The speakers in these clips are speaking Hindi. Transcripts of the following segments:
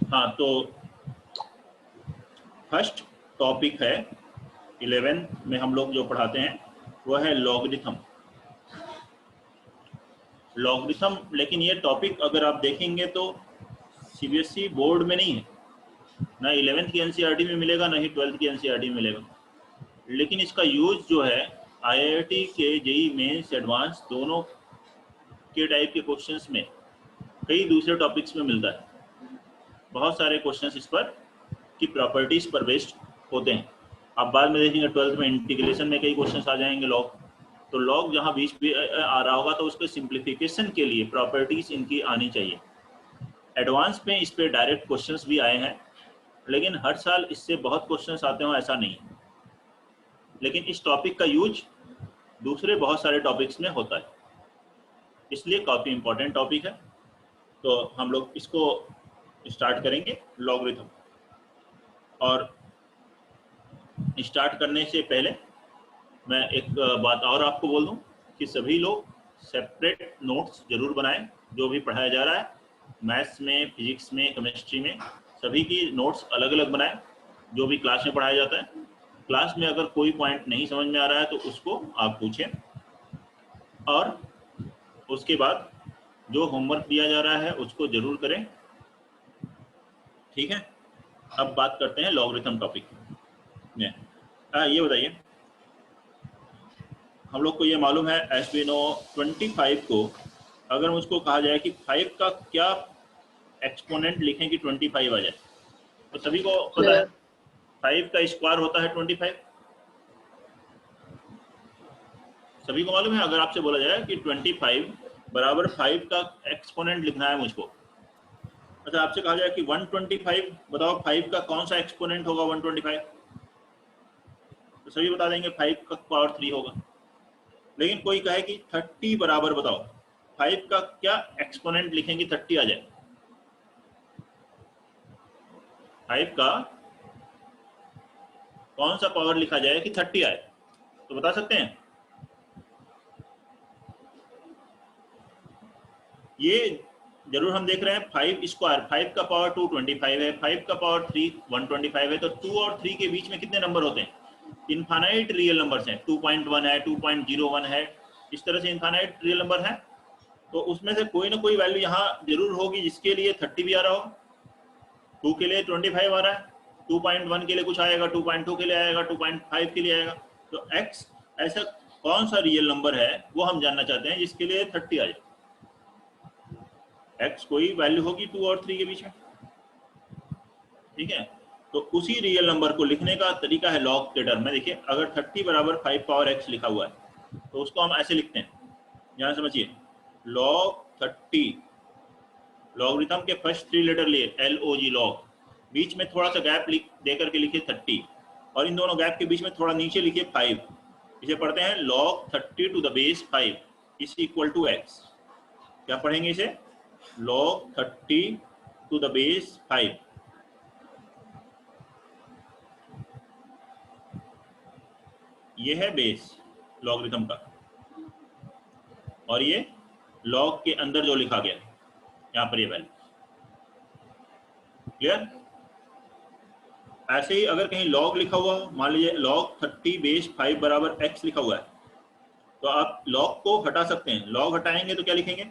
हाँ, तो फर्स्ट टॉपिक है 11th में हम लोग जो पढ़ाते हैं वो है लॉगरिथम। लेकिन ये टॉपिक अगर आप देखेंगे तो सीबीएसई बोर्ड में नहीं है, ना 11th की एनसीईआरटी में मिलेगा, ना ही 12th की एनसीईआरटी में मिलेगा। लेकिन इसका यूज जो है आईआईटी के जेईई मेंस एडवांस दोनों के टाइप के क्वेश्चंस में कई दूसरे टॉपिक्स में मिलता है। बहुत सारे क्वेश्चंस इस पर की प्रॉपर्टीज पर बेस्ड होते हैं। आप बाद में देखेंगे 12th में इंटीग्रेशन में कई क्वेश्चंस आ जाएंगे लॉग, तो लॉग जहाँ बीच भी आ रहा होगा तो उसके सिंप्लीफिकेशन के लिए प्रॉपर्टीज इनकी आनी चाहिए। एडवांस में इस पे डायरेक्ट क्वेश्चंस भी आए हैं, लेकिन हर साल इससे बहुत क्वेश्चंस आते हो ऐसा नहीं है। लेकिन इस टॉपिक का यूज दूसरे बहुत सारे टॉपिक्स में होता है, इसलिए काफ़ी इंपॉर्टेंट टॉपिक है। तो हम लोग इसको स्टार्ट करेंगे लॉगरिथम। और स्टार्ट करने से पहले मैं एक बात और आपको बोल दूं कि सभी लोग सेपरेट नोट्स जरूर बनाएं। जो भी पढ़ाया जा रहा है मैथ्स में, फिजिक्स में, केमिस्ट्री में, सभी की नोट्स अलग अलग बनाएं। जो भी क्लास में पढ़ाया जाता है, क्लास में अगर कोई पॉइंट नहीं समझ में आ रहा है तो उसको आप पूछें, और उसके बाद जो होमवर्क दिया जा रहा है उसको जरूर करें। ठीक है, अब बात करते हैं लॉगरिथम टॉपिक में। ये बताइए, हम लोग को ये मालूम है एस्पिनो 25 को अगर मुझको कहा जाए कि 5 का क्या एक्सपोनेंट लिखें कि 25 आ जाए, तो सभी को पता है 5 का स्क्वायर होता है 25। सभी को मालूम है। अगर आपसे बोला जाए कि 25 बराबर 5 का एक्सपोनेंट लिखना है मुझको, अच्छा आपसे कहा जाए कि 125 बताओ 5 का कौन सा एक्सपोनेंट होगा 125, तो सभी बता देंगे 5 का पावर 3 होगा। लेकिन कोई कहे कि 30 बराबर बताओ 5 का क्या एक्सपोनेंट लिखेंगे 30 आ जाए, 5 का कौन सा पावर लिखा जाए कि 30 आए, तो बता सकते हैं? ये जरूर हम देख रहे हैं 5 स्क्वायर, 5 का पावर 2 25 है, 5 का पावर 3 125 है, तो 2 और 3 के बीच में कितने नंबर होते हैं? इनफाइनाइट रियल नंबर्स हैं, 2.1 है, 2.01 है, इस तरह से इनफाइनाइट रियल नंबर है। तो उसमें से कोई ना कोई वैल्यू यहाँ जरूर होगी जिसके लिए 30 भी आ रहा हो। 2 के लिए 25 आ रहा है, 2.1 के लिए कुछ आएगा, 2.2 के लिए आएगा, 2.5 के लिए आएगा। तो x ऐसा कौन सा रियल नंबर है वो हम जानना चाहते हैं जिसके लिए 30 आ जाए। x कोई वैल्यू होगी 2 और 3 के बीच में, ठीक है। तो उसी रियल नंबर को लिखने का तरीका है लॉग के टर्म में। देखिए अगर 30 बराबर 5 पावर x लिखा हुआ है तो उसको हम ऐसे लिखते हैं, यहाँ समझिए, लॉग 30, लॉगरिथम के फर्स्ट 3 लेटर लिए LOG लॉग, बीच में थोड़ा सा गैप दे करके लिखिए 30, और इन दोनों गैप के बीच में थोड़ा नीचे लिखिए 5। इसे पढ़ते हैं log 30 to the base 5 is equal to x। क्या पढ़ेंगे इसे? log 30 to the base 5। ये है बेस लॉगरिथम का, और ये लॉग के अंदर जो लिखा गया यहाँ पर ये वैल्यू। क्लियर? ऐसे ही अगर कहीं लॉग लिखा हुआ, मान लीजिए log 30 बेस 5 बराबर x लिखा हुआ है, तो आप लॉग को हटा सकते हैं। लॉग हटाएंगे तो क्या लिखेंगे?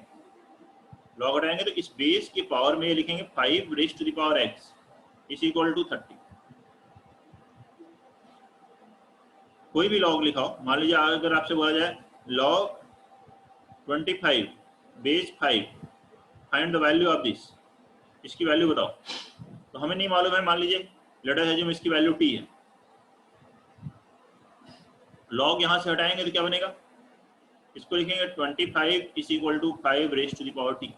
लॉग हटाएंगे तो इस बेस की पावर में लिखेंगे 5 raise to the power x is equal to 30। कोई भी लॉग लिखा हो, मान लीजिए अगर आपसे बोला जाए log 25 base 5 find the value of this, इसकी वैल्यू बताओ, तो हमें नहीं मालूम है। मान लीजिए लेट अस अज्यूम इसकी वैल्यू t है, लॉग यहां से हटाएंगे तो क्या बनेगा? इसको लिखेंगे 25 is equal to 5 raise to the power t।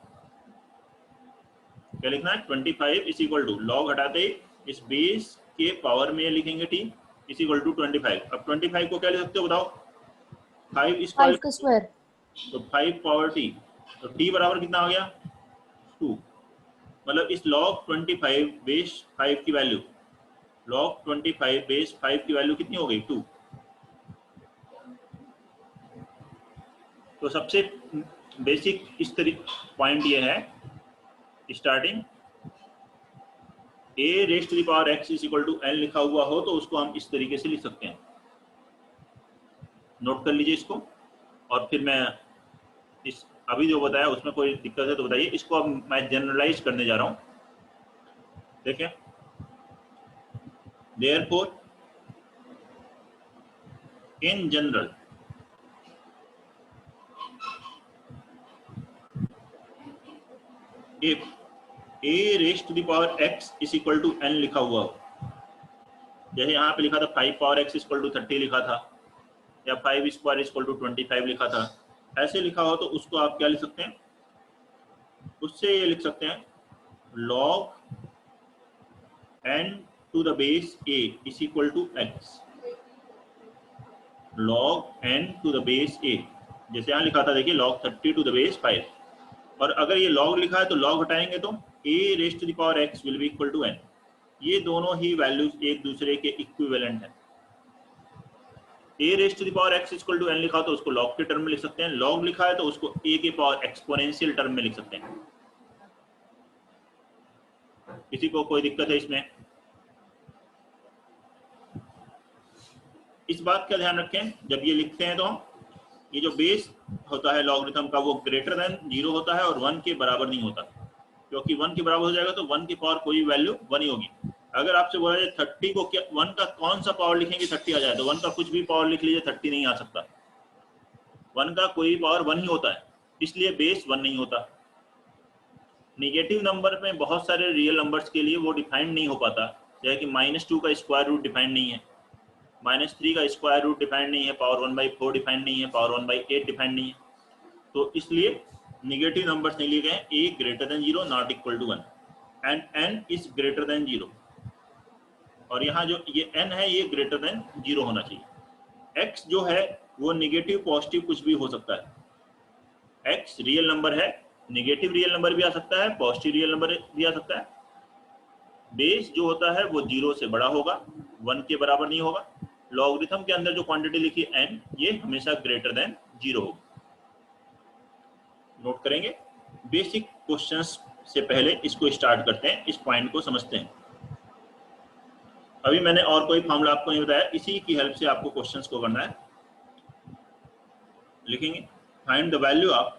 क्या लिखना है? 25 इज इक्वल टू, लॉग हटाते ही इस बेस के पावर में लिखेंगे t इज इक्वल टू 25। अब 25 को क्या लिख सकते हो बताओ? 5 स्क्वायर, तो 5 पावर t, तो t बराबर कितना आ गया? 2। मतलब इस log 25 बेस 5 की वैल्यू, log 25 बेस 5 की वैल्यू कितनी हो गई? 2। तो सबसे बेसिक इस तरीके पॉइंट ये है starting a raise to the power x is equal to n लिखा हुआ हो तो उसको हम इस तरीके से लिख सकते हैं। नोट कर लीजिए इसको, और फिर मैं इस अभी जो बताया उसमें कोई दिक्कत है तो बताइए। इसको अब मैं जनरलाइज करने जा रहा हूं। देखिए, therefore in general if a raise to the power x is equal to n लिखा हुआ हो, जैसे यहाँ पे लिखा था 5 पावर x इक्वल टू 30 लिखा था, या 5 स्क्वायर इक्वल टू 25 लिखा था, ऐसे लिखा हो तो उसको आप क्या लिख सकते हैं, उससे ये लिख सकते हैं log n to the base a is equal to x। log n to the base a, जैसे यहाँ लिखा था देखिए log 30 टू द बेस 5, और अगर ये log लिखा है तो log हटाएंगे तो a raise to the power x will be equal to n। ये दोनों ही वैल्यूज एक दूसरे के इक्विवेलेंट हैं। a raise to the power x equal to n लिखा तो उसको log के टर्म में लिख सकते हैं, log लिखा है तो उसको a के पावर एक्सपोनेंशियल टर्म में लिख सकते हैं। किसी को कोई दिक्कत है इसमें? इस बात का ध्यान रखें जब ये लिखते हैं तो ये जो बेस होता है लॉगरिथम का वो ग्रेटर देन 0 होता है और 1 के बराबर नहीं होता, क्योंकि 1 के बराबर हो जाएगा तो 1 की पावर कोई वैल्यू 1 ही होगी। अगर आपसे बोला जाए 30 को क्या 1 का कौन सा पावर लिखेंगे 30 आ जाए, तो 1 का कुछ भी पावर लिख लीजिए 30 नहीं आ सकता। 1 का कोई पावर 1 ही होता है, इसलिए बेस 1 नहीं होता। निगेटिव नंबर में बहुत सारे रियल नंबर्स के लिए वो डिफाइंड नहीं हो पाता, जैसे कि -2 का स्क्वायर रूट डिफाइंड नहीं है, -3 का स्क्वायर रूट डिफाइंड नहीं है, पावर 1/4 डिफाइंड नहीं है, पावर 1/8 डिफाइंड नहीं है, तो इसलिए निगेटिव नंबर्स नहीं लिए गए। a greater than 0 not equal to 1 and n is greater than 0, और यहाँ जो ये n है ये ग्रेटर देन 0 होना चाहिए। x जो है वो निगेटिव पॉजिटिव कुछ भी हो सकता है। x रियल नंबर है, निगेटिव रियल नंबर भी आ सकता है, पॉजिटिव रियल नंबर भी आ सकता है। बेस जो होता है वो 0 से बड़ा होगा, 1 के बराबर नहीं होगा। लॉगरिथम के अंदर जो क्वांटिटी लिखी है n, ये हमेशा ग्रेटर देन 0 होगी। नोट करेंगे। बेसिक क्वेश्चंस से पहले इसको स्टार्ट करते हैं, इस पॉइंट को समझते हैं। अभी मैंने और कोई फॉर्मूला आपको नहीं बताया, इसी की हेल्प से आपको क्वेश्चंस को करना है। लिखेंगे find the value of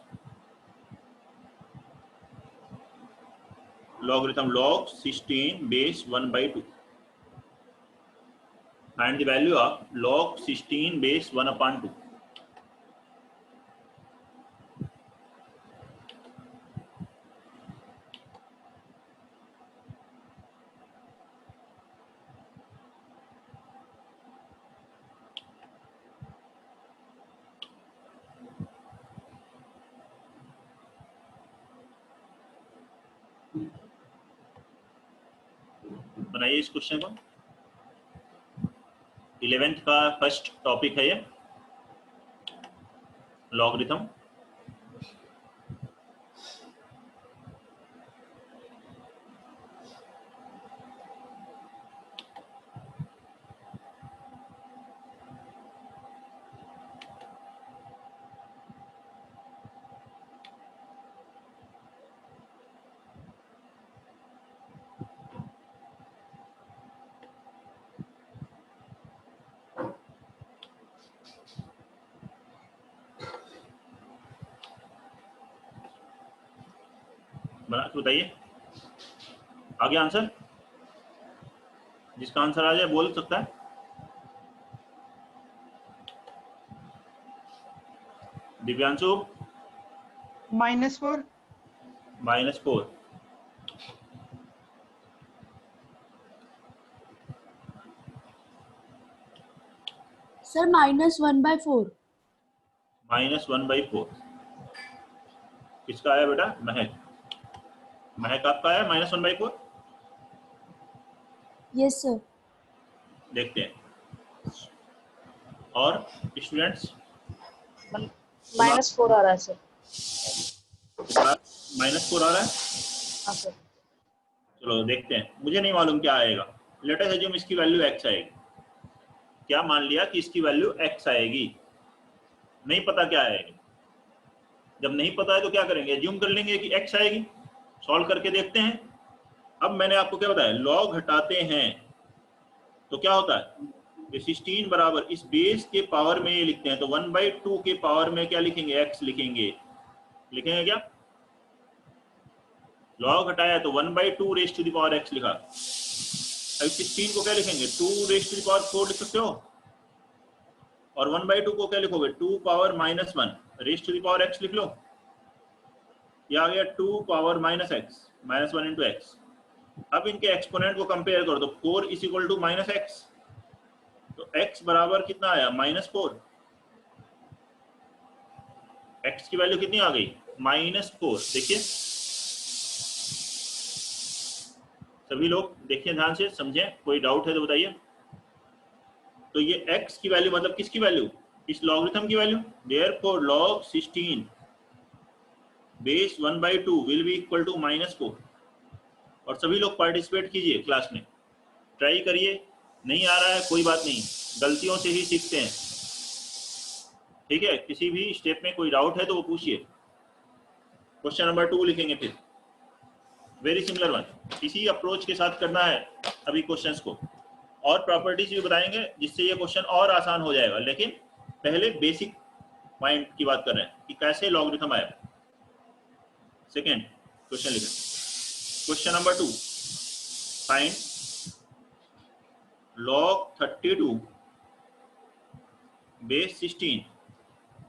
logarithm log 16 बेस 1/2। Find the value of log 16 बेस 1/2। बनाइए इस क्वेश्चन को। 11th का फर्स्ट टॉपिक है ये लॉगरिथम। बना के बताइए। आगे आंसर, जिसका आंसर आ जाए बोल सकता है। दिव्यांशु -4 -4। सर -1/4। -1/4 किसका आया बेटा? महक। महक आपका आया -1/4। Yes sir. देखते हैं। और स्टूडेंट्स -4 आ रहा है सर। -4 आ रहा है। हाँ सर। चलो देखते हैं, मुझे नहीं मालूम क्या आएगा। लेट अस अज्यूम इसकी वैल्यू x आएगी। क्या मान लिया कि इसकी वैल्यू x आएगी, नहीं पता क्या आएगी। जब नहीं पता है तो क्या करेंगे? अज्यूम कर लेंगे कि x आएगी। सॉल्व करके देखते हैं, अब मैंने आपको क्या बताया, लॉग हटाते हैं तो क्या होता है, ये 16 बराबर इस बेस के पावर में ये लिखते हैं, तो 1/2 के पावर में क्या लिखेंगे, x लिखेंगे। लिखेंगे क्या, लॉग हटाया तो 1/2 raise to the power x लिखा। अब 16 को क्या लिखेंगे, 2 रेज टू द पावर 4 लिख सकते हो, और 1/2 को क्या लिखोगे, 2 power -1 raise to the power x लिख लो। ये आ गया 2 पावर -x, -1 इंटू एक्स। अब इनके एक्सपोनेंट को कंपेयर करो तो 4 इज इक्वल टू -x, तो x बराबर कितना आया, -4। x की वैल्यू कितनी आ गई, -4। देखिए सभी लोग देखिए ध्यान से समझें, कोई डाउट है तो बताइए। तो ये x की वैल्यू मतलब किसकी वैल्यू, इस लॉगरिथम की वैल्यू। देयरफॉर log 16 बेस 1/2 विल बी इक्वल टू -4। और सभी लोग पार्टिसिपेट कीजिए क्लास में, ट्राई करिए। नहीं आ रहा है कोई बात नहीं, गलतियों से ही सीखते हैं, ठीक है। किसी भी स्टेप में कोई डाउट है तो वो पूछिए। क्वेश्चन नंबर 2 लिखेंगे फिर, वेरी सिमिलर वन। इसी अप्रोच के साथ करना है अभी क्वेश्चंस को, और प्रॉपर्टीज भी बताएंगे जिससे ये क्वेश्चन और आसान हो जाएगा। लेकिन पहले बेसिक पॉइंट की बात कर रहे हैं कि कैसे लॉगरिथम आया। सेकेंड क्वेश्चन लिखें, क्वेश्चन नंबर 2, फाइंड log 32 बेस 16,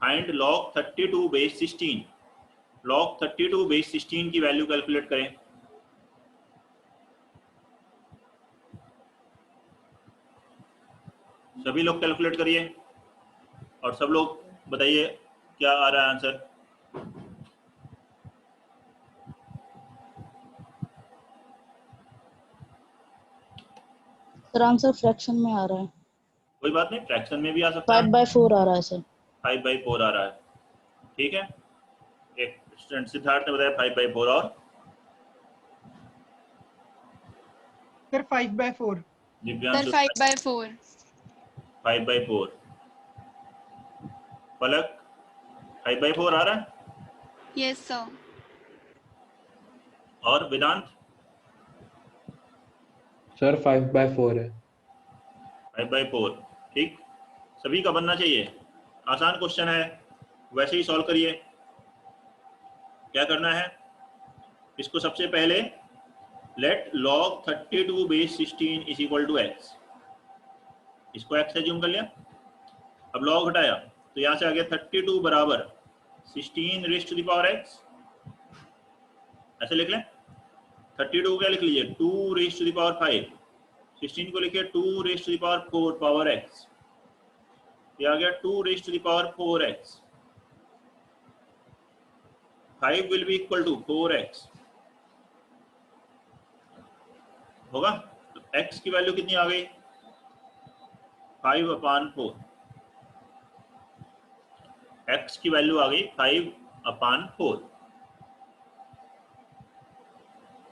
फाइंड log 32 बेस 16। log 32 बेस 16 की वैल्यू कैलकुलेट करें। सभी लोग कैलकुलेट करिए और सब लोग बताइए क्या आ रहा है आंसर। सर आंसर फ्रैक्शन में आ रहा है। कोई बात नहीं, फ्रैक्शन में भी आ सकता है। 5/4 आ रहा है सर। 5/4 आ रहा है, ठीक है। एक स्टूडेंट सिद्धार्थ ने बताया 5/4, और सर 5/4। दिव्यांशु 5/4। 5/4, पलक 5/4 आ रहा है, यस सर। और वेदांत सर 5/4 है। 5/4, ठीक। सभी का बनना चाहिए, आसान क्वेश्चन है, वैसे ही सॉल्व करिए। क्या करना है, इसको सबसे पहले लेट log 32 बेस 16 इज इक्वल टू x, इसको x एज्यूम कर लिया। अब log हटाया तो यहां से आ गया 32 बराबर 16 raise to the power x, ऐसे लिख लें। 32 को क्या लिख लीजिए, 2 रेज़ टू द पावर 5, 16 को लिखिए 2 raise to the power 4 power x, ये आ गया 2 raise to the power 4x। 5 will be equal to 4x होगा। तो x की वैल्यू कितनी आ गई, 5/4। x की वैल्यू आ गई 5/4।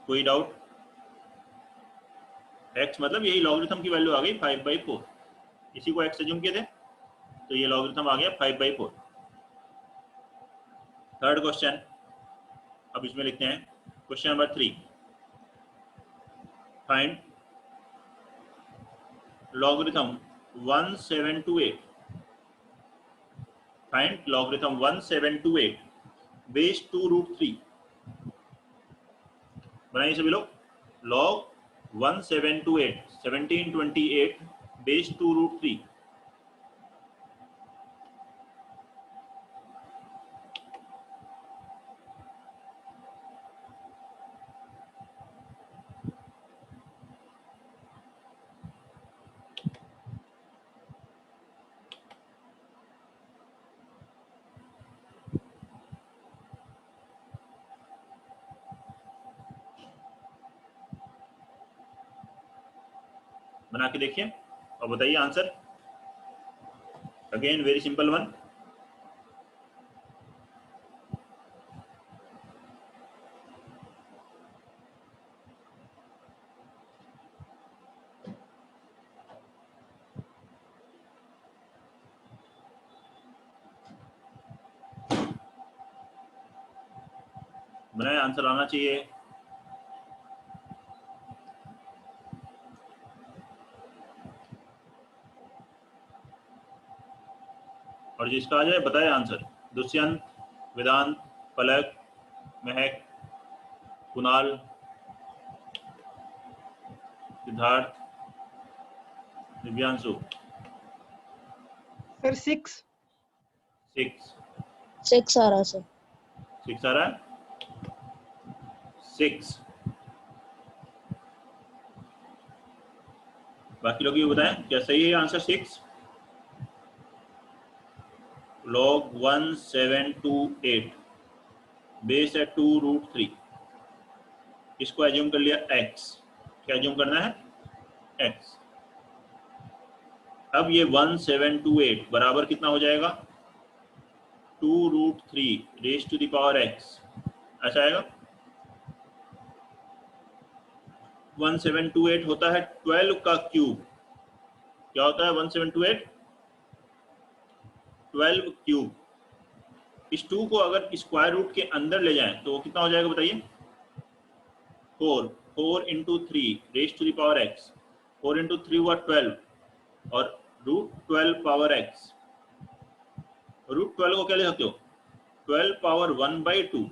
कोई डाउट, x मतलब यही लॉगरिथम की वैल्यू आ गई 5/4, इसी को x एज्यूम किए थे, तो ये लॉगरिथम आ गया 5/4। थर्ड क्वेश्चन अब इसमें लिखते हैं, question number 3, find logarithm 1728, find logarithm 1728 बेस 2√3। बनाइए सभी लोग, log 1728 बेस 2√3। बना के देखिए और बताइए answer. Again very simple one. बनाए, आंसर आना चाहिए। मुझे इसका आ जाए, बताए आंसर। दुष्यंत, वेदांत, पलक, महक, कुणाल, सिद्धार्थ, दिव्यांशु। सर 6। 6 6 आ रहा है सर। 6 आ रहा है। 6 बाकी लोग ये बताएं क्या सही है आंसर 6? log 1728 बेस है 2√3। इसको एज्यूम कर लिया x। क्या एज्यूम करना है? x। अब ये 1728 बराबर कितना हो जाएगा? 2√3 raise to the power x। ऐसा आएगा। 1728 होता है 12 का क्यूब। क्या होता है 1728? 12 क्यूब। इस 2 को अगर स्क्वायर रूट के अंदर ले जाएं तो कितना हो जाएगा बताइए? 4 into 3 raise to the power x। 4 into 3 हुआ 12 और √12 पावर x। √12 को क्या लिख सकते हो? 12 power 1/2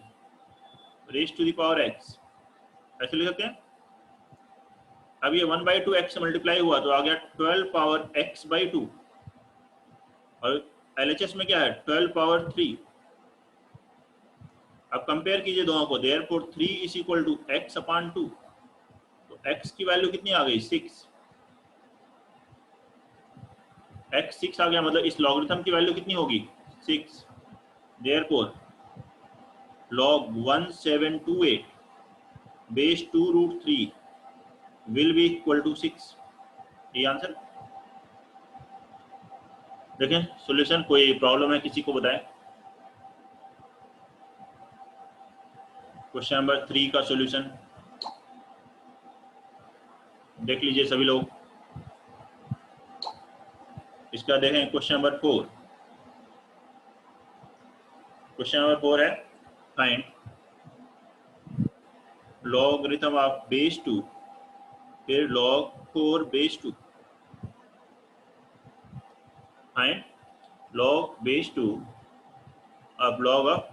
raise to the power x। ऐसे लिख सकते हैं। अब ये 1/2 x से मल्टीप्लाई हुआ तो आ गया 12 पावर x/2 और LHS में क्या है 12 पावर 3। अब कंपेयर कीजिए दोनों को। Therefore 3 is equal to x/2। तो x की वैल्यू कितनी आ गई? 6। x 6 आ गया, मतलब इस लॉगरिथम की वैल्यू कितनी होगी? 6। देयरफॉर log 1728 बेस 2√3 विल बी इक्वल टू 6। ये आंसर। देखें सॉल्यूशन। कोई प्रॉब्लम है किसी को बताएं। क्वेश्चन नंबर 3 का सॉल्यूशन देख लीजिए सभी लोग। इसका देखें क्वेश्चन नंबर 4। क्वेश्चन नंबर 4 है फाइंड लॉगरिथम ऑफ बेस 2 फिर log 4 base 2। Find log base 2 अब log ऑफ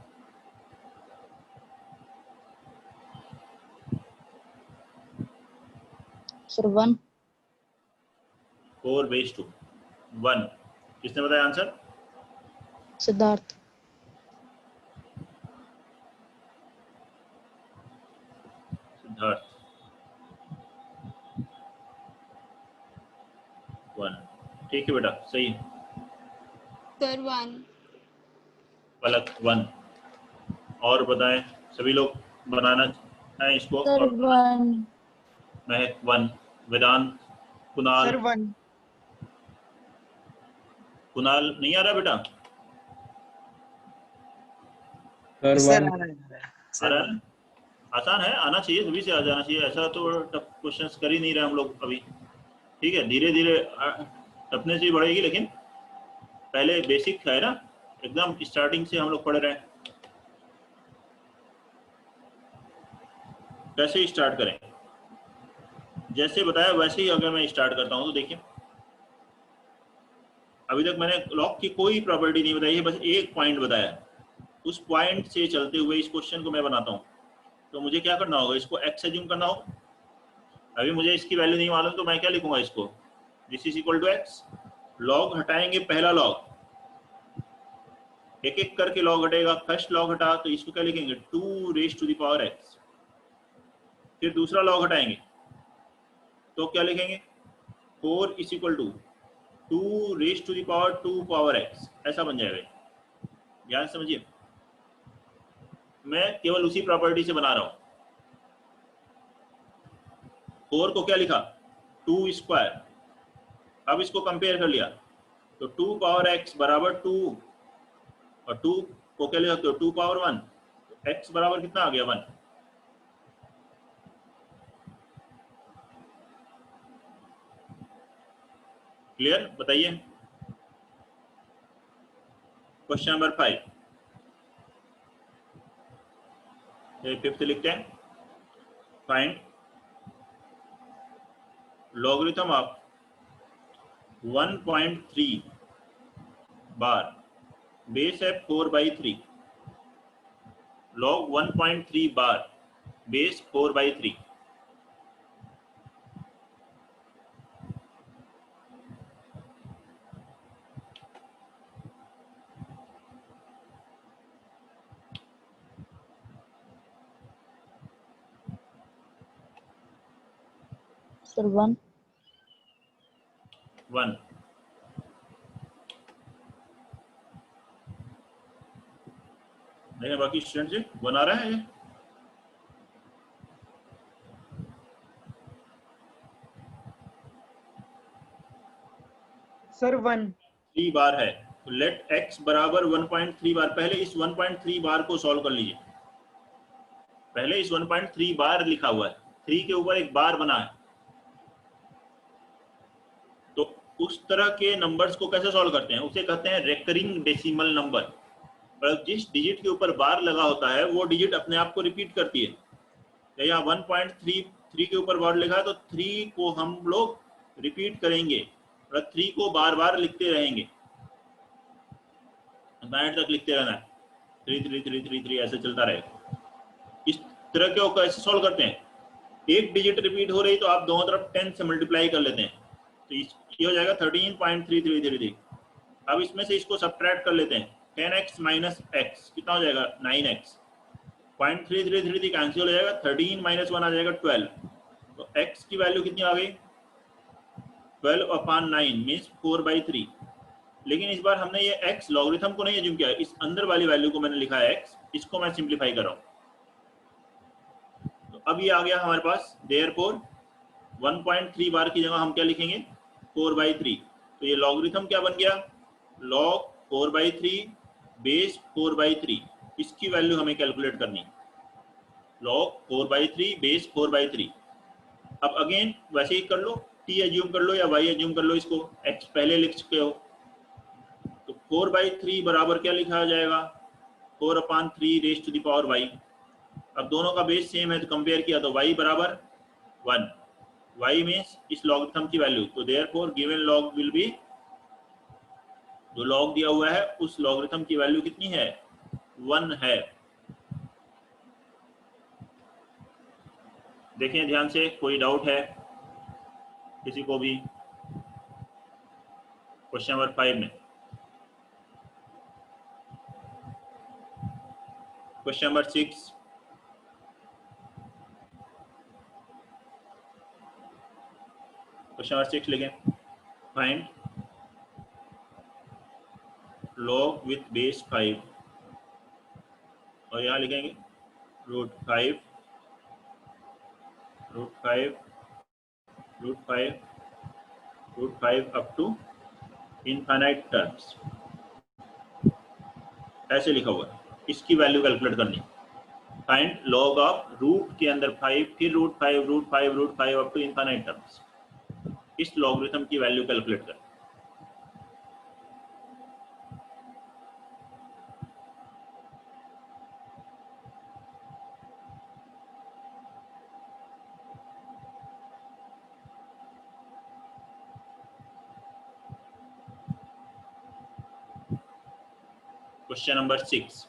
सर 1। 4 बेस 2 1। किसने बताया आंसर? सिद्धार्थ। सिद्धार्थ 1। ठीक है बेटा, सही है। सर 1। पलक 1। और बताएं सभी लोग बनाना है इसको। सर और 1। महक 1। वेदांत, कुणाल। सर 1। कुणाल नहीं आ रहा बेटा? Sir sir 1। आ रहा है आ रहा है ना? आसान है, आना चाहिए, सभी से आ जाना चाहिए। ऐसा तो टफ क्वेश्चंस कर ही नहीं रहे हम लोग अभी। ठीक है, धीरे धीरे टफनेस भी बढ़ेगी, लेकिन पहले बेसिक है ना, एकदम स्टार्टिंग से हम लोग पढ़ रहे हैं। कैसे स्टार्ट करें? जैसे बताया वैसे ही अगर मैं स्टार्ट करता हूं तो देखिए, अभी तक मैंने लॉग की कोई प्रॉपर्टी नहीं बताई है, बस एक पॉइंट बताया। उस पॉइंट से चलते हुए इस क्वेश्चन को मैं बनाता हूं। तो मुझे क्या करना होगा? इसको x एज्यूम करना होगा। अभी मुझे इसकी वैल्यू नहीं मालूम तो मैं क्या लिखूंगा इसको? This is equal to x। Log हटाएंगे, पहला लॉग एक एक करके लॉग हटेगा। फर्स्ट लॉग हटा तो इसको क्या लिखेंगे? 2 raise to the power x। फिर दूसरा लॉग हटाएंगे तो क्या लिखेंगे? 4 is equal to 2 raise to the power 2 power x। ऐसा बन जाएगा। ध्यान समझिए, मैं केवल उसी प्रॉपर्टी से बना रहा हूं। 4 को क्या लिखा? 2 स्क्वायर। अब इसको कंपेयर कर लिया तो 2 पावर x बराबर 2 और 2 को क्या लिखा? तो 2 पावर 1। तो x बराबर कितना आ गया? 1। क्लियर? बताइए। क्वेश्चन नंबर 5 फिफ्थ लिखते हैं। Find logarithm of 1.3 bar base है 4/3, log 1.3 बार बेस 4/3। सर 1 1। देखें बाकी स्टूडेंट से 1 आ रहा है। सर 1 3 बार है तो लेट x बराबर 1.3 बार। पहले इस 1.3 बार को सॉल्व कर लीजिए। पहले इस 1.3 बार लिखा हुआ है, 3 के ऊपर एक बार बना है, तो उस तरह के नंबर्स को कैसे सॉल्व करते हैं? उसे कहते हैं रेकरिंग डेसिमल नंबर। और जिस डिजिट के ऊपर बार लगा होता है वो डिजिट अपने आप को रिपीट करती है। तो यहाँ 1.33 के ऊपर बार लिखा है तो 3 को हम लोग रिपीट करेंगे और 3 को बार बार लिखते रहेंगे, 9 तक लिखते रहना है। 3 ऐसे चलता रहेगा। इस तरह के कैसे सॉल्व करते हैं? एक डिजिट रिपीट हो रही तो आप दोनों तरफ 10 से मल्टीप्लाई कर लेते हैं, तो ये हो जाएगा 13.3333। अब इसमें से इसको सब्ट्रैक्ट कर लेते हैं। 10x माइनस एक्स कितना हो जाएगा? 9x। 0.3333 कैंसिल हो जाएगा, 13 माइनस 1 आ जाएगा 12। तो x की वैल्यू कितनी आ गई? 12/9 मीन्स 4/3। लेकिन इस बार हमने ये x लॉगरिथम को नहीं एज्यूम किया, इस अंदर वाली वैल्यू को मैंने लिखा है x, इसको मैं सिंप्लीफाई कर रहा हूँ। तो अब ये आ गया हमारे पास। देयरफॉर 1.3 बार की जगह हम क्या लिखेंगे? 4/3। तो ये लॉगरिथम क्या बन गया? log 4/3 base 4/3। इसकी वैल्यू हमें कैलकुलेट करनी है, log 4/3 बेस 4/3। अब अगेन वैसे ही कर लो, t एज्यूम कर लो या y एज्यूम कर लो, इसको x पहले लिख चुके हो। तो 4/3 बराबर क्या लिखा जाएगा? 4/3 raise to the power y। अब दोनों का बेस सेम है तो कंपेयर किया तो y बराबर 1। y मीन्स इस लॉगरिथम की वैल्यू, तो therefore given log will be, जो लॉग दिया हुआ है उस लॉगरिथम की वैल्यू कितनी है? 1 है। देखें ध्यान से, कोई डाउट है किसी को भी क्वेश्चन नंबर 5 में? क्वेश्चन नंबर 6, क्वेश्चन नंबर 6 लिखें। फाइंड log विथ बेस 5, और यहाँ लिखेंगे √5 अप टू इनफाइनाइट टर्म्स, ऐसे लिखा हुआ है। इसकी वैल्यू कैलकुलेट करनी। फाइंड log ऑफ रूट के अंदर 5, फिर √5 अप टू इनफाइनाइट टर्म्स। इस लॉगरिथम की वैल्यू कैलकुलेट कर। क्वेश्चन नंबर 6,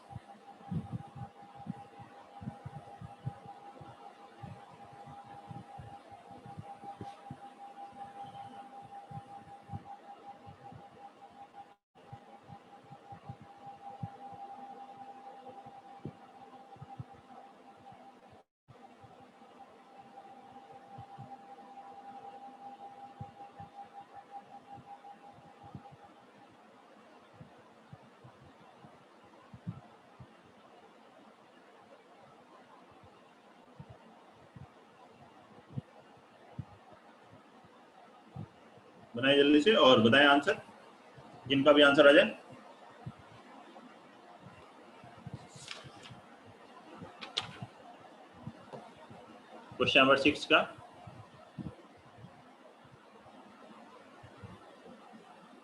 बनाए जल्दी से और बताएं आंसर, जिनका भी आंसर आ जाए। क्वेश्चन नंबर 6 का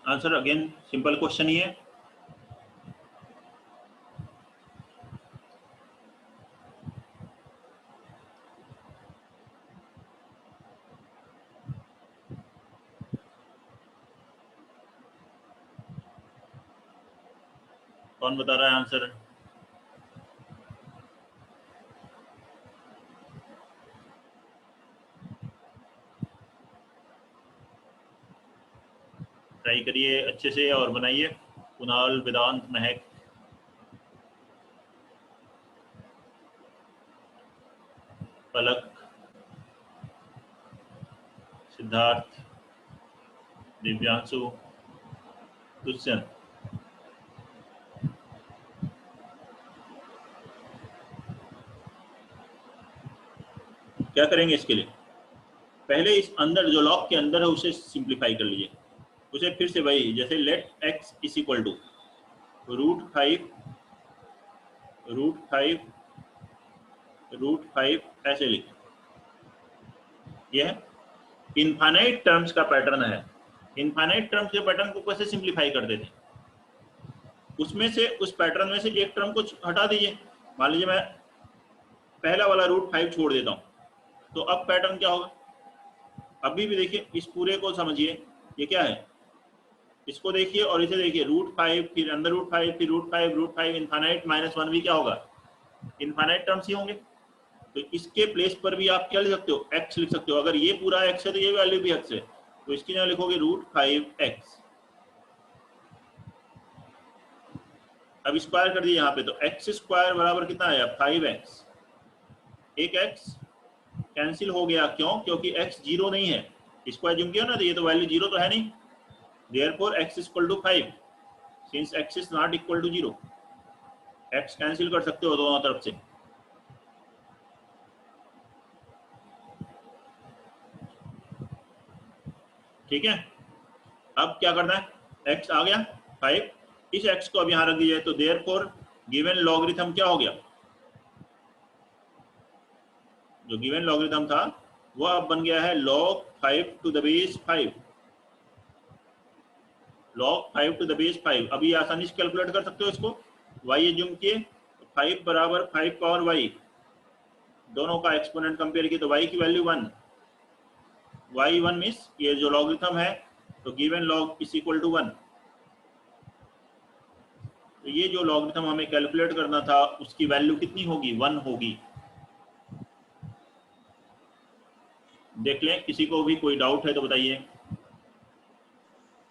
आंसर अगेन सिंपल क्वेश्चन ही है। कौन बता रहा है आंसर? ट्राई करिए अच्छे से और बनाइए। कुणाल, वेदांत, महक, पलक, सिद्धार्थ, दिव्यांशु, दुष्यंत। क्या करेंगे इसके लिए? पहले इस अंदर जो लॉग के अंदर है उसे सिंप्लीफाई कर लीजिए। उसे फिर से वही, जैसे let x is equal to √5 √5 ऐसे लिखें। यह है इनफाइनाइट टर्म्स का पैटर्न है। इनफाइनाइट टर्म्स के पैटर्न को कैसे सिंप्लीफाई करते थे? उसमें से, उस पैटर्न में से एक टर्म को हटा दीजिए। मान लीजिए मैं पहला वाला √5 छोड़ देता हूं, तो अब पैटर्न क्या होगा? अभी भी देखिए, इस पूरे को समझिए, ये क्या है, इसको देखिए और इसे देखिए, √5 फिर अंदर √5 फिर √5 इनफाइनाइट -1 भी क्या होगा? इनफाइनाइट टर्म्स ही होंगे। तो इसके प्लेस पर भी आप क्या लिख सकते हो? x लिख सकते हो। अगर ये पूरा x है तो ये वैल्यू भी x है, तो इसकी जगह लिखोगे √5x। अब स्क्वायर कर दिए यहाँ पे, तो x² बराबर कितना आया? 5x। एक x कैंसिल हो गया, क्यों? क्योंकि x 0 नहीं है। स्क्वायर जूम किया ना, तो ये तो वैल्यू 0 तो है नहीं, therefore x = 5 since x is not equal to 0। x cancel कर सकते हो दोनों तरफ से। ठीक है, अब क्या करना है? x आ गया 5, इस x को अब यहां रख दीजिए, तो देयरफॉर गिवन लॉगरिथम क्या हो गया? जो गिवन लॉगरिथम था वो अब बन गया है log 5 to the base 5। log 5 to the base 5। अभी आसानी से कैलकुलेट कर सकते हो इसको। y एज्यूम किए, 5 बराबर 5 पावर y, दोनों का एक्सपोनेंट कंपेयर किए तो y की वैल्यू 1। y1 मीन्स ये जो लॉगरिथम है, तो given log is equal to 1। तो ये जो लॉगरिथम हमें कैलकुलेट करना था उसकी वैल्यू कितनी होगी? 1 होगी। देख लें, किसी को भी कोई डाउट है तो बताइए।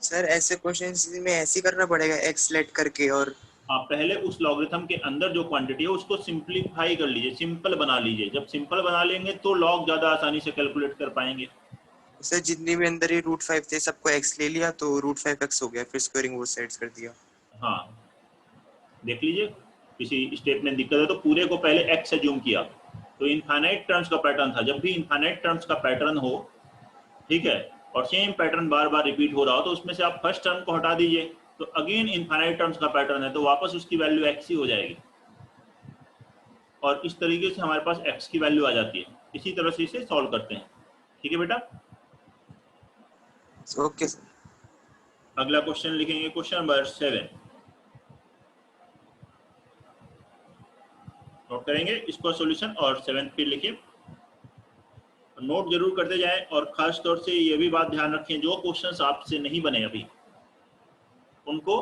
सर ऐसे क्वेश्चंस में ऐसे ही करना पड़ेगा, x लेट करके, और आप पहले उस लॉगरिथम के अंदर जो क्वांटिटी है उसको सिंप्लीफाई कर लीजिए, सिंपल बना लीजिए। जब सिंपल बना लेंगे तो लॉग ज्यादा आसानी से कैलकुलेट कर पाएंगे। सर जितने भी अंदर ही √5 थे सबको x ले लिया तो √5x हो गया, फिर स्क्वायरिंग वो साइड्स कर दिया। हाँ, देख लीजिए, किसी स्टेप में दिक्कत है तो पूरे को पहले x एज्यूम किया। तो इनफाइनाइट टर्म्स का पैटर्न था। जब भी इनफाइनाइट टर्म्स का पैटर्न हो, ठीक है, और सेम पैटर्न बार बार रिपीट हो रहा हो, तो उसमें से आप फर्स्ट टर्म को हटा दीजिए, तो अगेन इनफाइनाइट टर्म्स का पैटर्न है, तो वापस उसकी वैल्यू x ही हो जाएगी। और इस तरीके से हमारे पास x की वैल्यू आ जाती है। इसी तरह से इसे सॉल्व करते हैं। ठीक है बेटा, ओके सर। अगला क्वेश्चन लिखेंगे, क्वेश्चन नंबर 7। नोट करेंगे इसको सॉल्यूशन और 7 फिर लिखिए। नोट जरूर करते जाएं, और खास तौर से ये भी बात ध्यान रखें, जो क्वेश्चंस आपसे नहीं बने अभी, उनको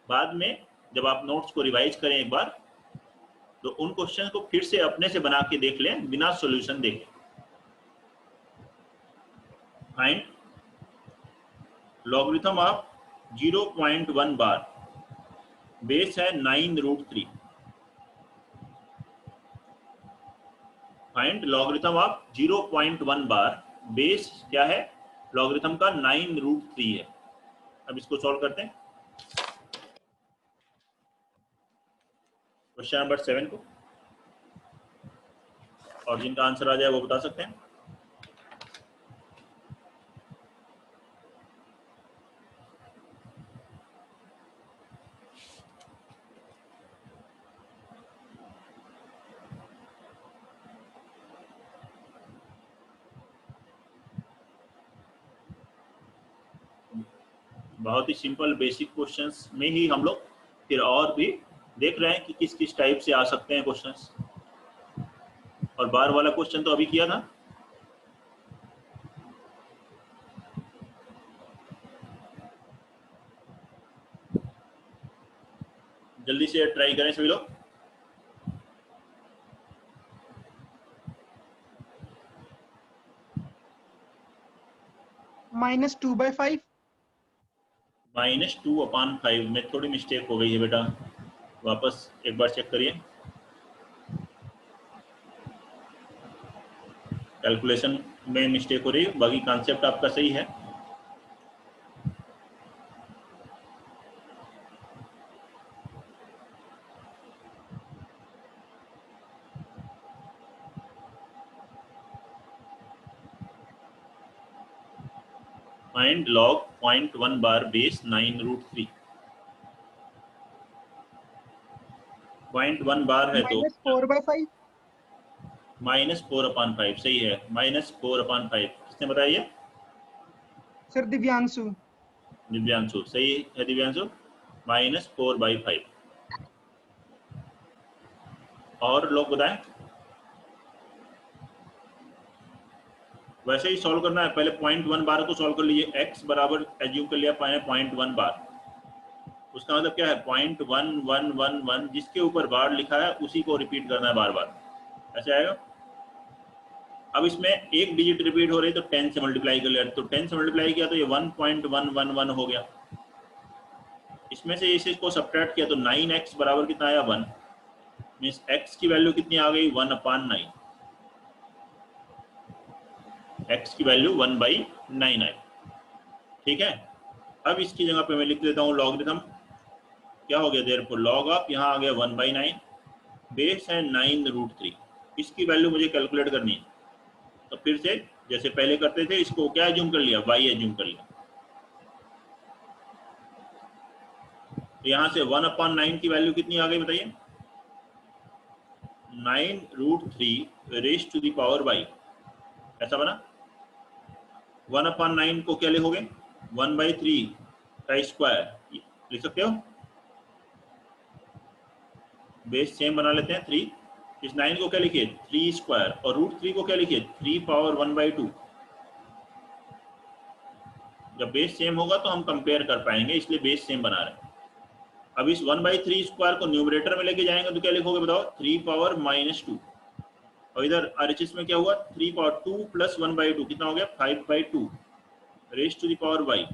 बाद में जब आप नोट्स को रिवाइज करें एक बार, तो उन क्वेश्चन को फिर से अपने से बना के देख लें बिना सॉल्यूशन देखे। Find logarithm of 0.1 bar, base है 9√3। Find logarithm of 0.1 bar, base क्या है लॉगरिथम का? 9√3 है। अब इसको सॉल्व करते हैं क्वेश्चन नंबर 7 को, और जिनका आंसर आ जाए वो बता सकते हैं। बहुत ही सिंपल बेसिक क्वेश्चंस में ही हम लोग फिर और भी देख रहे हैं कि किस किस टाइप से आ सकते हैं क्वेश्चंस। और बार वाला क्वेश्चन तो अभी किया था। जल्दी से ट्राई करें सभी लोग। -2/5। -2/5 में थोड़ी मिस्टेक हो गई है बेटा, वापस एक बार चेक करिए। कैलकुलेशन में मिस्टेक हो रही है, बाकी कॉन्सेप्ट आपका सही है। फाइंड log 0.1 बार बेस 9√3। 0.1 बार है तो -4/5। -4/5 सही है। -4/5 किसने बताया? सर दिव्यांशु। दिव्यांशु सही है। दिव्यांशु -4/5। और लोग बताएं। वैसे ही सॉल्व करना है, पहले 0.1 बार को सॉल्व कर लीजिए। x बराबर एज्यूम कर लिया 0.1 बार, उसका मतलब क्या है 0.1111, जिसके ऊपर बार लिखा है उसी को रिपीट करना है बार बार, ऐसे आएगा। अब इसमें एक डिजिट रिपीट हो रही तो 10 से मल्टीप्लाई कर लिया, तो 10 से मल्टीप्लाई किया तो ये 1.111 हो गया। इसमें से इसे को सब्ट्रैक्ट किया तो 9x बराबर कितना आया 1, मीन्स x की वैल्यू कितनी आ गई 1/9। x की वैल्यू 1/9 आई। ठीक है, अब इसकी जगह पे मैं लिख देता हूँ लॉगरिथम। क्या हो गया देयरफॉर लॉग ऑफ, यहाँ आ गया 1/9, बेस है 9√3। इसकी वैल्यू मुझे कैलकुलेट करनी है, तो फिर से जैसे पहले करते थे इसको क्या एज्यूम कर लिया, y एज्यूम कर लिया। तो यहाँ से 1/9 की वैल्यू कितनी आ गई बताइए, 9√3 raise to the power y, ऐसा बना। 1/9 को क्या लिखोगे 1/3 का स्क्वायर लिख सकते हो, बेस सेम बना लेते हैं 3। इस 9 को क्या लिखिए 3 स्क्वायर, और √3 को क्या लिखिए 3 पावर 1/2। जब बेस सेम होगा तो हम कंपेयर कर पाएंगे, इसलिए बेस सेम बना रहे हैं। अब इस 1/3 स्क्वायर को न्यूमरेटर में लेके जाएंगे तो क्या लिखोगे बताओ 3 पावर -2, और इधर RHS में क्या हुआ 3 पावर 2 प्लस 1/2 कितना हो गया 5/2 raise to the power y।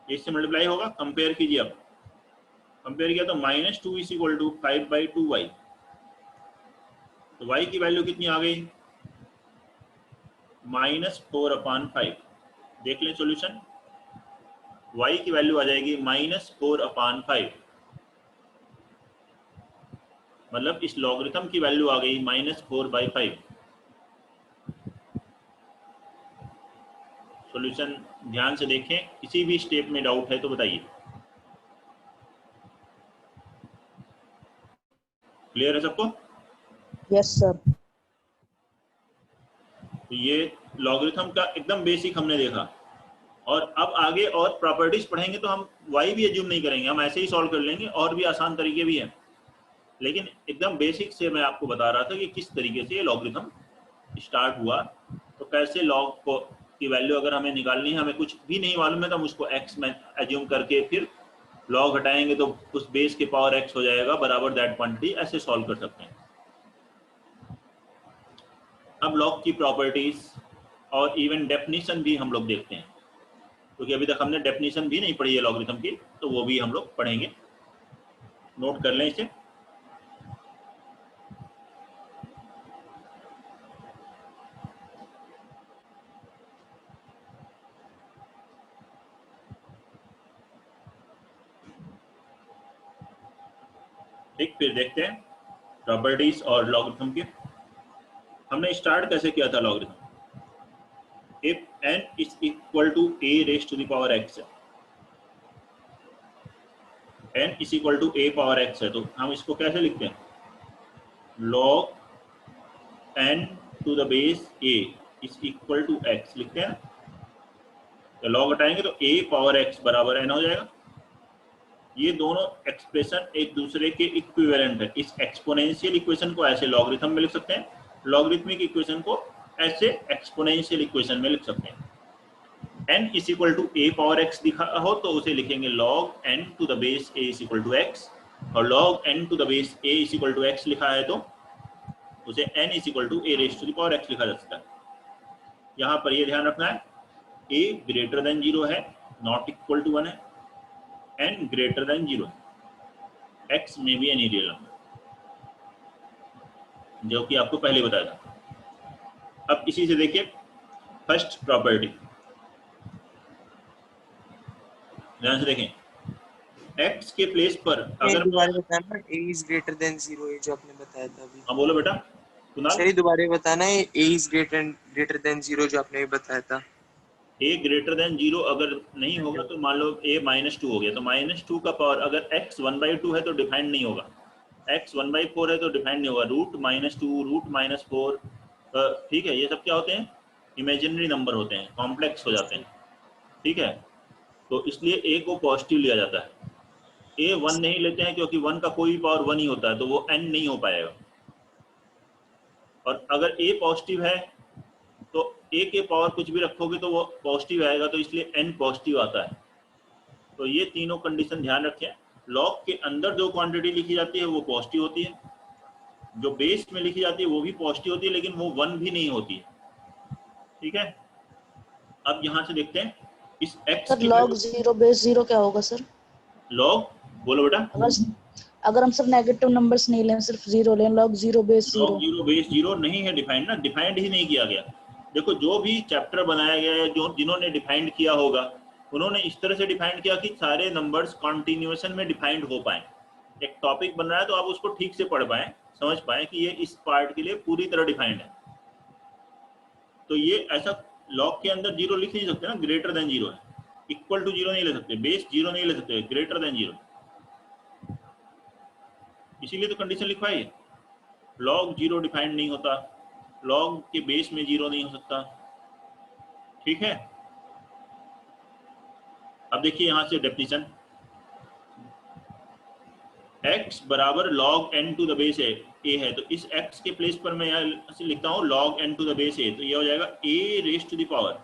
इससे मल्टीप्लाई होगा, कंपेयर कीजिए। अब कंपेयर किया तो -2 इज इक्वल टू 5/2y, तो y की वैल्यू कितनी आ गई -4/5। देख लें सॉल्यूशन, y की वैल्यू आ जाएगी -4/5, मतलब इस लॉगरिथम की वैल्यू आ गई -4/5। सॉल्यूशन ध्यान से देखें, किसी भी स्टेप में डाउट है तो बताइए। क्लियर है सबको? Yes sir. तो ये लॉगरिथम का एकदम बेसिक हमने देखा, और अब आगे और प्रॉपर्टीज पढ़ेंगे तो हम y भी एज्यूम नहीं करेंगे, हम ऐसे ही सॉल्व कर लेंगे। और भी आसान तरीके भी हैं, लेकिन एकदम बेसिक से मैं आपको बता रहा था कि किस तरीके से ये लॉगरिथम स्टार्ट हुआ। तो कैसे लॉग को की वैल्यू अगर हमें निकालनी है, हमें कुछ भी नहीं मालूम है तो हम उसको x में एज्यूम करके फिर लॉग हटाएंगे तो उस बेस के पावर x हो जाएगा बराबर दैट क्वांटिटी, ऐसे सॉल्व कर सकते हैं। अब लॉग की प्रॉपर्टीज और इवन डेफिनेशन भी हम लोग देखते हैं, क्योंकि अभी तक हमने डेफिनेशन भी नहीं पढ़ी है लॉगरिथम की, तो वो भी हम लोग पढ़ेंगे। नोट कर लें इसे। ठीक, फिर देखते हैं प्रॉपर्टीज और लॉगरिथम की। हमने स्टार्ट कैसे किया था logarithm, if n is equal to a raised to the power x है, n is equal to a power x है, तो हम इसको कैसे लिखते हैं log n to the base a is equal to x लिखते हैं। तो लॉग हटाएंगे तो a पावर x बराबर n हो जाएगा। ये दोनों एक्सप्रेशन एक दूसरे के इक्विवेलेंट है। इस एक्सपोनेंशियल इक्वेशन को ऐसे लॉगरिथम में लिख सकते हैं, लॉगरिथमिक इक्वेशन को ऐसे एक्सपोनेंशियल इक्वेशन में लिख सकते हैं। n is equal to a power x दिखा हो तो उसे लिखेंगे log n to the base a is equal to x, और log n to the base a is equal to x लिखा है तो उसे n is equal to a raise to the power x लिखा जा सकता है। यहाँ पर ये ध्यान रखना है a ग्रेटर देन 0 है, नॉट इक्वल टू 1 है, n ग्रेटर देन 0 है, x में भी एनी रियल नंबर, जो कि आपको पहले बताया था। अब इसी से देखिए फर्स्ट प्रॉपर्टी, ध्यान से देखें, x के प्लेस पर अगर दोबारा बताना a is greater than 0, ये जो आपने बताया था अभी। हाँ बोलो बेटा कुणाल। सही, दोबारा बताना है a is greater than 0 जो आपने बताया था। a ग्रेटर देन 0 अगर नहीं होगा तो मान लो a -2 हो गया, तो -2 का पावर अगर x 1/2 है तो डिफाइंड नहीं होगा, x 1/4 है तो डिफाइंड नहीं होगा, √-2 √-4, ठीक है, ये सब क्या होते हैं, इमेजिनरी नंबर होते हैं, कॉम्प्लेक्स हो जाते हैं, ठीक है। तो इसलिए a को पॉजिटिव लिया जाता है, a 1 नहीं लेते हैं क्योंकि 1 का कोई पावर 1 ही होता है, तो वो n नहीं हो पाएगा। और अगर a पॉजिटिव है तो a के पावर कुछ भी रखोगे तो वो पॉजिटिव आएगा, तो इसलिए n पॉजिटिव आता है। तो ये तीनों कंडीशन ध्यान रखें। लॉग के अंदर जो क्वांटिटी लिखी जाती है वो पॉजिटिव होती है, जो बेस में लिखी जाती है वो भी पॉजिटिव होती है, लेकिन वो 1 भी नहीं होती है, ठीक है। अब यहाँ से देखते हैं इस x सर की log 0 बेस 0 क्या होगा सर? लॉग, बोलो बेटा। अगर हम सर नेगेटिव नंबर्स नहीं लें, सिर्फ 0 लें, log 0 बेस 0। log 0 बेस 0 नहीं है डिफाइंड ना, डिफाइंड ही नहीं किया गया। देखो जो भी चैप्टर बनाया गया है, जो जिन्होंने डिफाइंड किया होगा उन्होंने इस तरह से डिफाइंड किया कि सारे नंबर्स कॉन्टिन्यूएशन में डिफाइंड हो पाए। एक टॉपिक बन रहा है तो आप उसको ठीक से पढ़ पाए, समझ पाए कि ये इस पार्ट के लिए पूरी तरह डिफाइंड है। तो ये ऐसा लॉग के अंदर 0 लिख नहीं सकते ना, ग्रेटर देन 0 है, इक्वल टू 0 नहीं ले सकते, बेस 0 नहीं ले सकते, ग्रेटर देन 0, इसीलिए तो कंडीशन लिखवाई है। लॉग 0 डिफाइंड नहीं होता, लॉग के बेस में 0 नहीं हो सकता, ठीक है। अब देखिए यहां से डेफिनेशन, x बराबर log n to the base a है, तो इस x के प्लेस पर मैं यहाँ लिखता हूँ log n to the base a, तो ये हो जाएगा a raise to the power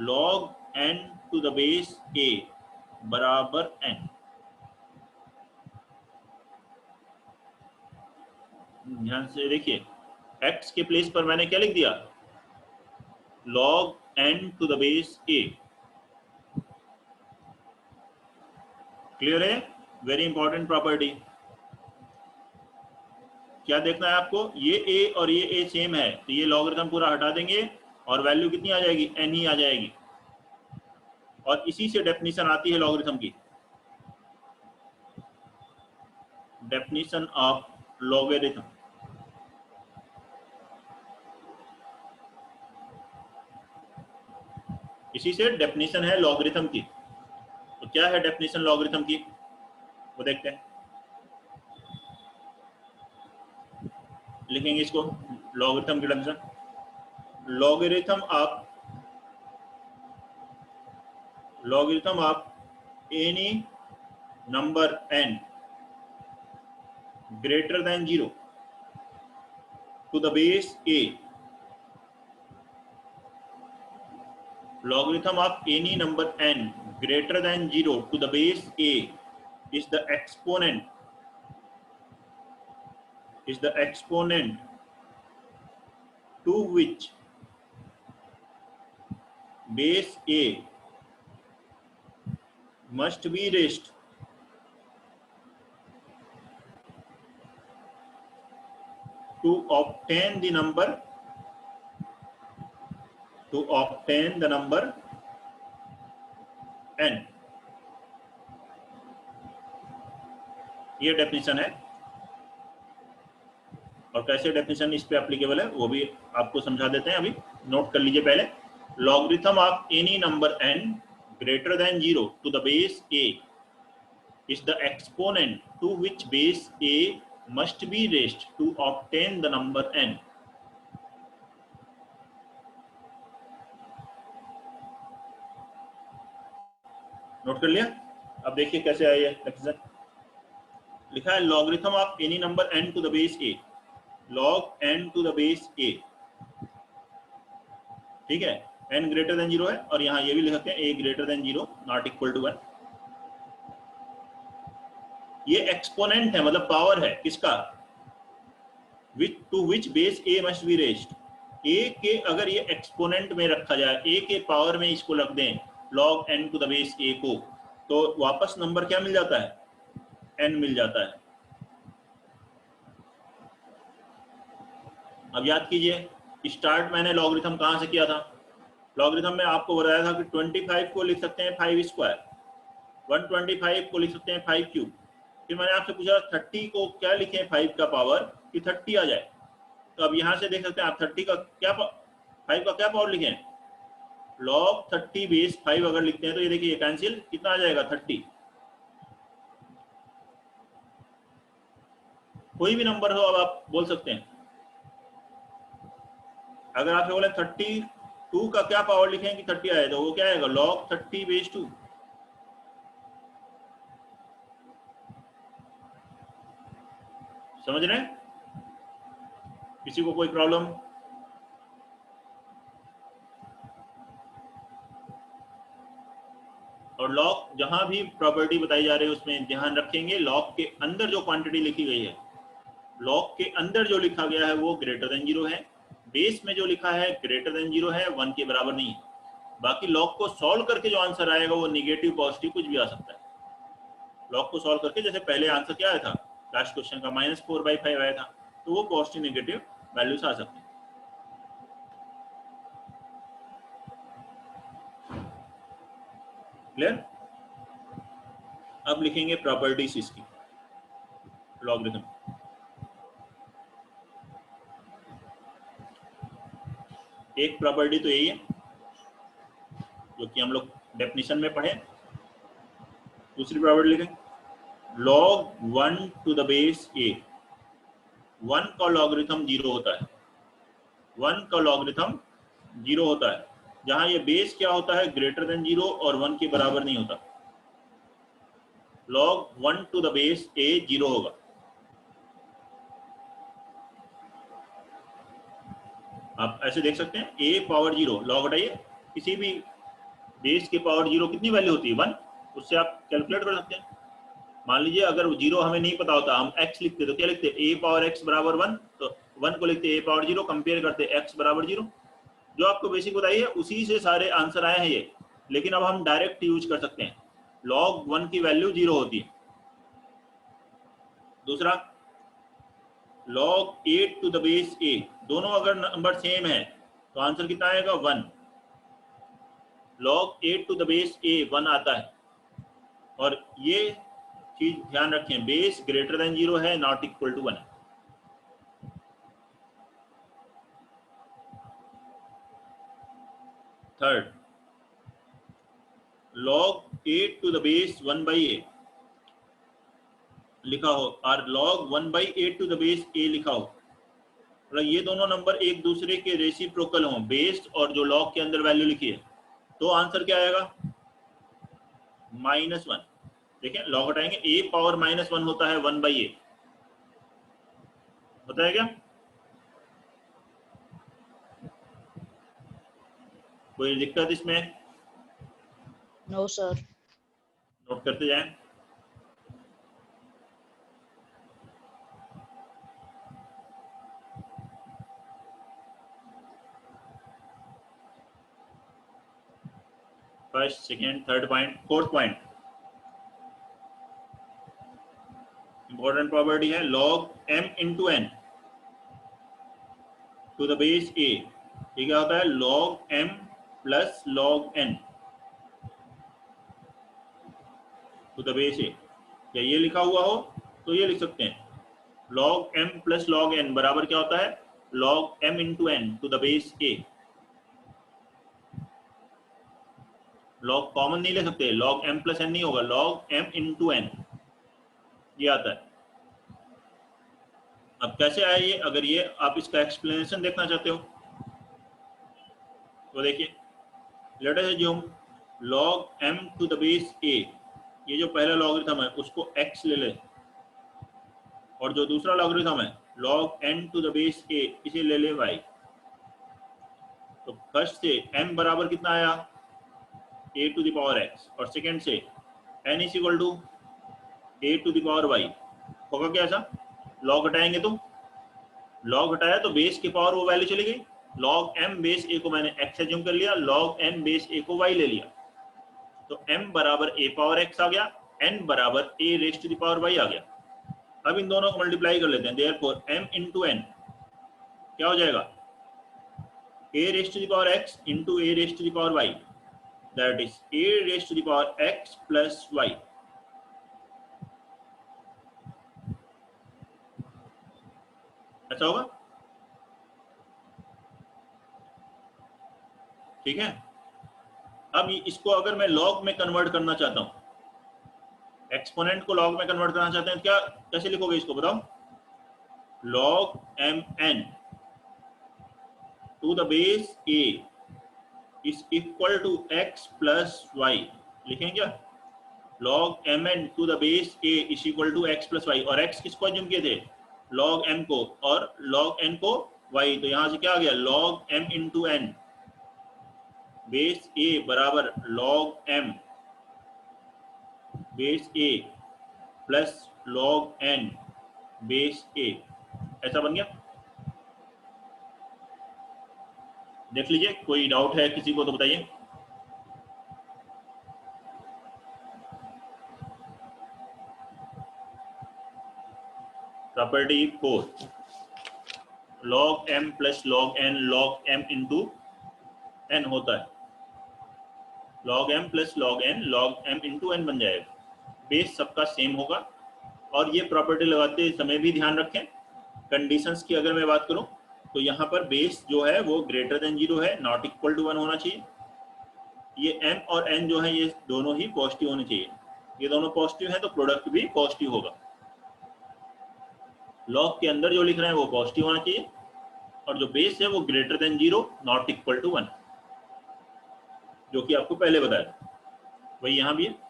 log n to the base a बराबर n। ध्यान से देखिए x के प्लेस पर मैंने क्या लिख दिया, log n to the base a। Clear है? Very important property. क्या देखना है आपको, ये a और ये a सेम है, तो ये लॉगरिथम पूरा हटा देंगे और वैल्यू कितनी आ जाएगी, n ही आ जाएगी। और इसी से डेफिनेशन आती है लॉगरिथम की, डेफिनेशन ऑफ लॉगरिथम। इसी से डेफिनेशन है लॉगरिथम की। तो क्या है डेफिनेशन लॉगरिथम की, वो देखते हैं। लिखेंगे इसको, लॉगरिथम की definition, logarithm of any number n greater than 0 to the base a, logarithm of any number n greater than 0 to the base a is the exponent to which base a must be raised to obtain the number n। ये डेफिनेशन है, और कैसे डेफिनेशन इस पे एप्लीकेबल है वो भी आपको समझा देते हैं, अभी नोट कर लीजिए पहले। Logarithm of any number n greater than 0 to the base a is the exponent to which base a must be raised to obtain the number n। Note कर लिया? अब देखिए कैसे आया ये डेफिनेशन, लिखा है logarithm of any number n to the base a, log n to the base a, ठीक है, n ग्रेटर देन 0 है, और यहाँ ये भी लिख सकते हैं a greater than 0 not equal to 1। ये एक्सपोनेंट है, मतलब पावर है किसका, to which base a must be raised. A के अगर ये एक्सपोनेंट में रखा जाए, ए के पावर में इसको रख दें log n to the base a को, तो वापस नंबर क्या मिल जाता है, n मिल जाता है। अब याद कीजिए, स्टार्ट मैंने लॉगरिथम कहाँ से किया था, लॉगरिथम में आपको बताया था कि 25 को लिख सकते हैं 5 स्क्वायर, 125 को लिख सकते हैं 5 क्यूब। फिर मैंने आपसे पूछा 30 को क्या लिखें 5 का पावर कि 30 आ जाए। तो अब यहाँ से देख सकते हैं आप 30 का क्या 5 का क्या पावर लिखें, log 30 बेस 5 अगर लिखते हैं तो ये देखिए कैंसिल, कितना आ जाएगा 30। कोई भी नंबर हो अब आप बोल सकते हैं। अगर आप बोले 32 का क्या पावर लिखें कि 30 आए, तो वो क्या आएगा log 30 बेस 2। समझ रहे हैं, किसी को कोई प्रॉब्लम? और लॉग जहां भी प्रॉपर्टी बताई जा रही है उसमें ध्यान रखेंगे, लॉग के अंदर जो क्वांटिटी लिखी गई है, लॉग के अंदर जो लिखा गया है वो ग्रेटर देन 0 है, बेस में जो लिखा है ग्रेटर देन 0 है, 1 के बराबर नहीं है। बाकी लॉग को सॉल्व करके जो आंसर आएगा वो निगेटिव पॉजिटिव कुछ भी आ सकता है। लॉग को सॉल्व करके जैसे पहले आंसर क्या आया था लास्ट क्वेश्चन का, -4/5 आया था, तो वो पॉजिटिव नेगेटिव वैल्यूज आ सकते हैं। क्लियर? अब लिखेंगे प्रॉपर्टीज इसकी लॉगरिथम। एक प्रॉपर्टी तो यही है जो कि हम लोग डेफिनेशन में पढ़े। दूसरी प्रॉपर्टी लिखें log 1 to the base a। 1 का लॉगरिथम 0 होता है, 1 का लॉगरिथम 0 होता है, जहां ये बेस क्या होता है ग्रेटर देन 0 और 1 के बराबर नहीं होता। log 1 to the base a 0 होगा। आप ऐसे देख सकते हैं a पावर 0, लॉग हटाइए, किसी भी बेस के पावर 0 कितनी वैल्यू होती है 1, उससे आप कैलकुलेट कर सकते हैं। मान लीजिए अगर 0 हमें नहीं पता होता, हम x लिखते तो क्या लिखते a पावर x बराबर 1, तो 1 को लिखते a पावर 0, कंपेयर करते x बराबर 0। जो आपको बेसिक बताइए उसी से सारे आंसर आए हैं ये, लेकिन अब हम डायरेक्ट यूज कर सकते हैं, log 1 की वैल्यू 0 होती है। दूसरा log 8 to the base a, दोनों अगर नंबर सेम है तो आंसर कितना आएगा 1। log 8 to the base a 1 आता है। और ये चीज ध्यान रखें, बेस ग्रेटर देन 0 है, नॉट इक्वल टू 1 है। Third log 8 to the base 1/a लिखा हो और log 1/8 to the base a लिखा हो, मतलब ये दोनों नंबर एक दूसरे के रेसिप्रोकल हों, बेस और जो log के अंदर वैल्यू लिखी है, तो आंसर क्या आएगा -1। देखिए log हटाएंगे, a पावर -1 होता है 1/a, बताया क्या? कोई दिक्कत इसमें? No sir. नोट करते जाएं। First, second, third point, fourth point important property है log m into n to the base a। ये क्या होता है log m plus log n to the base a। या ये लिखा हुआ हो तो ये लिख सकते हैं log m plus log n बराबर क्या होता है log m into n to the base a। log common नहीं ले सकते, log m प्लस n नहीं होगा, log m इंटू n ये आता है। अब कैसे आया ये, अगर ये आप इसका एक्सप्लेनेशन देखना चाहते हो तो देखिए, let us assume log m to the base a, ये जो पहला लॉगरिथम है उसको x ले ले, और जो दूसरा लॉगरिथम है log n to the base a इसे ले ले y। तो फर्स्ट से m बराबर कितना आया a to the power x, और सेकंड से n is equal to a to the power y होगा क्या ऐसा? लॉग हटाएंगे तो लॉग हटाया तो बेस की पावर वो वैल्यू चली गई, लॉग m बेस a को मैंने x एज्यूम कर लिया, लॉग n बेस a को y ले लिया, तो m बराबर a पावर x आ गया, n बराबर a raise to the power y आ गया। अब इन दोनों को मल्टीप्लाई कर लेते हैं, देयरफॉर m इंटू n क्या हो जाएगा? a raise to the power x into a raise to the power y, that is a raise to the power x plus y। ऐसा होगा, ठीक है। अब इसको अगर मैं लॉग में कन्वर्ट करना चाहता हूं, एक्सपोनेंट को लॉग में कन्वर्ट करना चाहते हैं, क्या कैसे लिखोगे इसको बताओ? Log m n to the base a is equal to x plus y, लिखें क्या? Log m n to the base a is equal to x plus y, और x किसको एज्यूम किए थे? लॉग m को, और लॉग n को y, तो यहां से क्या आ गया? Log m into n base a बराबर log m base a plus log n base a, ऐसा बन गया। देख लीजिए, कोई डाउट है किसी को तो बताइए। Property 4, log m plus log n log m into n होता है, log m plus log n log m into n बन जाएगा। बेस सबका सेम होगा, और ये प्रॉपर्टी लगाते समय भी ध्यान रखें, कंडीशंस की अगर मैं बात करूं तो यहाँ पर बेस जो है वो ग्रेटर देन 0 है, नॉट इक्वल टू 1 होना चाहिए। ये m और n जो है ये दोनों ही पॉजिटिव होने चाहिए, ये दोनों पॉजिटिव है तो प्रोडक्ट भी पॉजिटिव होगा। लॉग के अंदर जो लिख रहे हैं वो पॉजिटिव होना चाहिए, और जो बेस है वो greater than 0 not equal to 1, जो कि आपको पहले बताया, वही यहां भी है।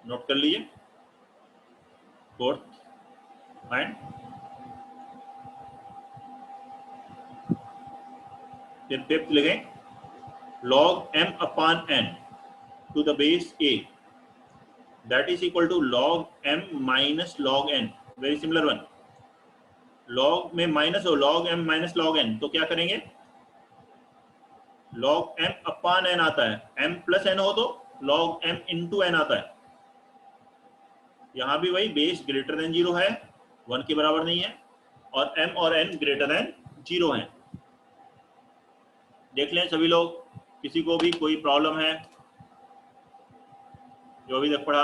नोट कर लीजिए, फोर्थ पॉइंट। फिर फिफ्थ लिखें, log m upon n to the base a that is equal to log m minus log n, very similar one। log में माइनस हो, log m minus log n, तो क्या करेंगे? log m upon n आता है, m plus n हो तो log m into n आता है। यहां भी वही, बेस ग्रेटर देन 0 है, 1 के बराबर नहीं है, और m और n ग्रेटर देन 0 है। देख लें सभी लोग, किसी को भी कोई प्रॉब्लम है जो अभी तक पढ़ा?